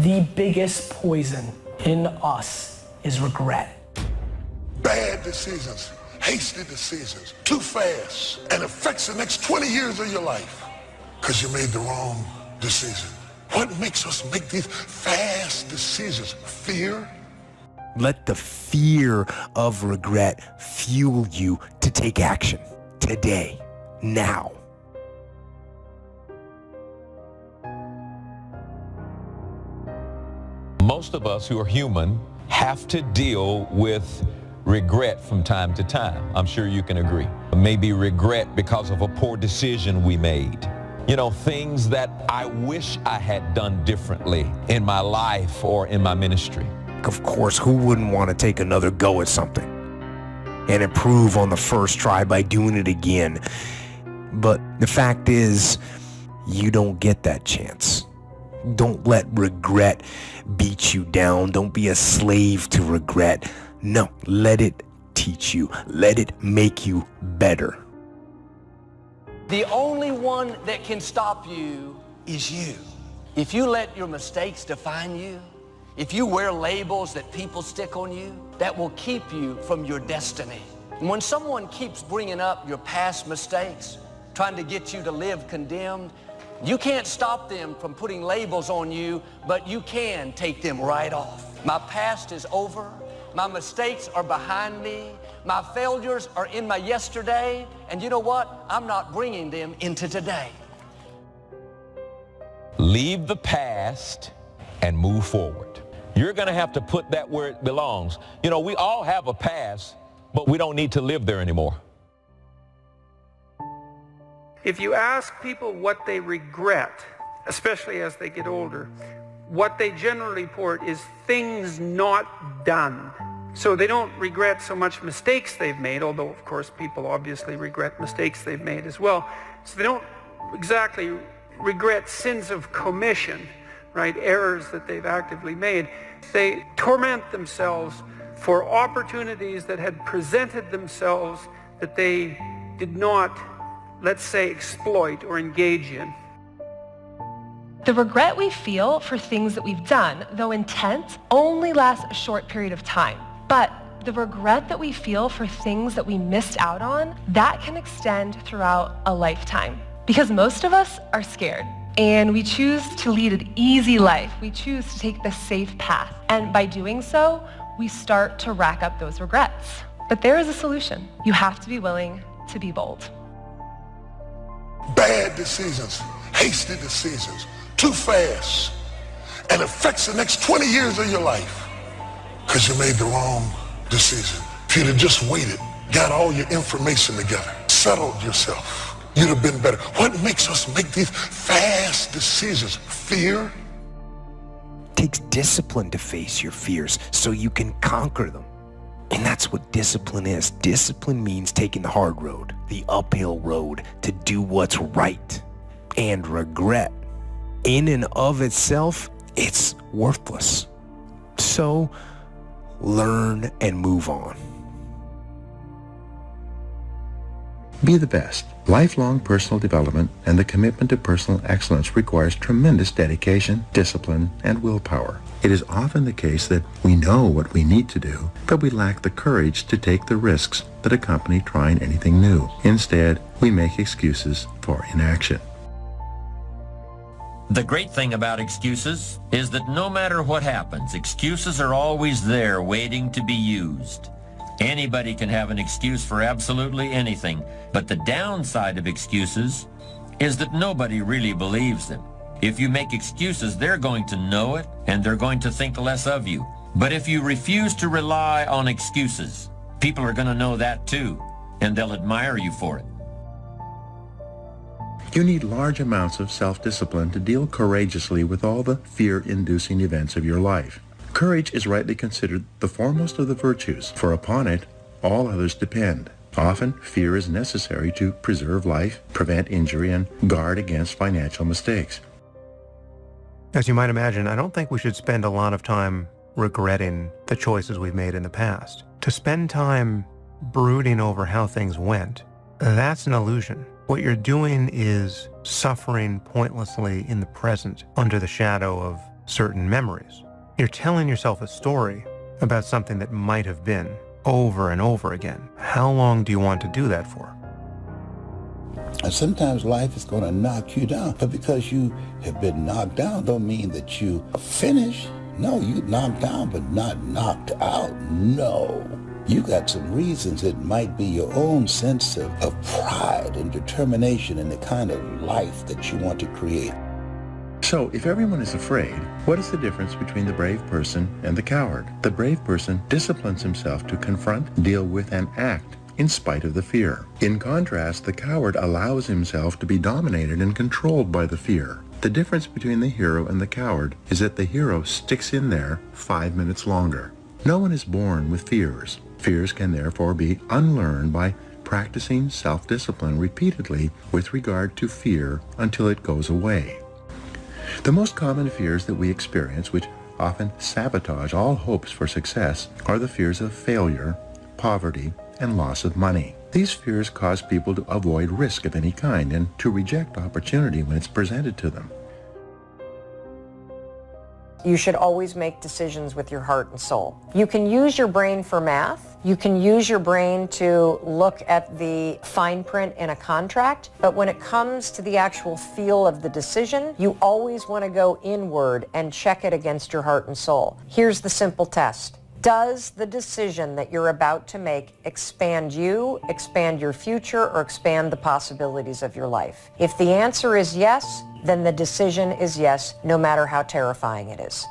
The biggest poison in us is regret. Bad decisions, hasty decisions, too fast, and affects the next 20 years of your life because you made the wrong decision. What makes us make these fast decisions? Fear? Let the fear of regret fuel you to take action today, now. Most of us who are human have to deal with regret from time to time. I'm sure you can agree. Maybe regret because of a poor decision we made. You know, things that I wish I had done differently in my life or in my ministry. Of course, who wouldn't want to take another go at something and improve on the first try by doing it again? But the fact is, you don't get that chance. Don't let regret beat you down. Don't be a slave to regret. No, let it teach you. Let it make you better. The only one that can stop you is you. If you let your mistakes define you, if you wear labels that people stick on you, that will keep you from your destiny. And when someone keeps bringing up your past mistakes, trying to get you to live condemned, you can't stop them from putting labels on you, but you can take them right off. My past is over. My mistakes are behind me. My failures are in my yesterday. And you know what? I'm not bringing them into today. Leave the past and move forward. You're going to have to put that where it belongs. You know, we all have a past, but we don't need to live there anymore. If you ask people what they regret, especially as they get older, what they generally report is things not done. So they don't regret so much mistakes they've made, although of course people obviously regret mistakes they've made as well. So they don't exactly regret sins of commission, right? Errors that they've actively made. They torment themselves for opportunities that had presented themselves that they did not, let's say, exploit or engage in. The regret we feel for things that we've done, though intense, only lasts a short period of time. But the regret that we feel for things that we missed out on, that can extend throughout a lifetime. Because most of us are scared, and we choose to lead an easy life. We choose to take the safe path. And by doing so, we start to rack up those regrets. But there is a solution. You have to be willing to be bold. Bad decisions, hasty decisions, too fast, and affects the next 20 years of your life because you made the wrong decision. If you'd have just waited, got all your information together, settled yourself, you'd have been better. What makes us make these fast decisions? Fear? It takes discipline to face your fears so you can conquer them. And that's what discipline is. Discipline means taking the hard road, the uphill road, to do what's right. And regret, in and of itself, it's worthless. So, learn and move on. Be the best. Lifelong personal development and the commitment to personal excellence requires tremendous dedication, discipline, and willpower. It is often the case that we know what we need to do, but we lack the courage to take the risks that accompany trying anything new. Instead, we make excuses for inaction. The great thing about excuses is that no matter what happens, excuses are always there waiting to be used. Anybody can have an excuse for absolutely anything, but the downside of excuses is that nobody really believes them. If you make excuses, they're going to know it, and they're going to think less of you. But if you refuse to rely on excuses, people are going to know that too, and they'll admire you for it. You need large amounts of self-discipline to deal courageously with all the fear-inducing events of your life. Courage is rightly considered the foremost of the virtues, for upon it all others depend. Often, fear is necessary to preserve life, prevent injury, and guard against financial mistakes. As you might imagine, I don't think we should spend a lot of time regretting the choices we've made in the past. To spend time brooding over how things went, that's an illusion. What you're doing is suffering pointlessly in the present under the shadow of certain memories. You're telling yourself a story about something that might have been over and over again. How long do you want to do that for? And sometimes life is going to knock you down, but because you have been knocked down don't mean that you finish. No, you knocked down, but not knocked out. No. You got some reasons. It might be your own sense of pride and determination in the kind of life that you want to create. So, if everyone is afraid, what is the difference between the brave person and the coward? The brave person disciplines himself to confront, deal with, and act in spite of the fear. In contrast, the coward allows himself to be dominated and controlled by the fear. The difference between the hero and the coward is that the hero sticks in there 5 minutes longer. No one is born with fears. Fears can therefore be unlearned by practicing self-discipline repeatedly with regard to fear until it goes away. The most common fears that we experience, which often sabotage all hopes for success, are the fears of failure, poverty, and loss of money. These fears cause people to avoid risk of any kind and to reject opportunity when it's presented to them. You should always make decisions with your heart and soul. You can use your brain for math. You can use your brain to look at the fine print in a contract. But when it comes to the actual feel of the decision, you always want to go inward and check it against your heart and soul. Here's the simple test. Does the decision that you're about to make expand you, expand your future, or expand the possibilities of your life? If the answer is yes, then the decision is yes, no matter how terrifying it is.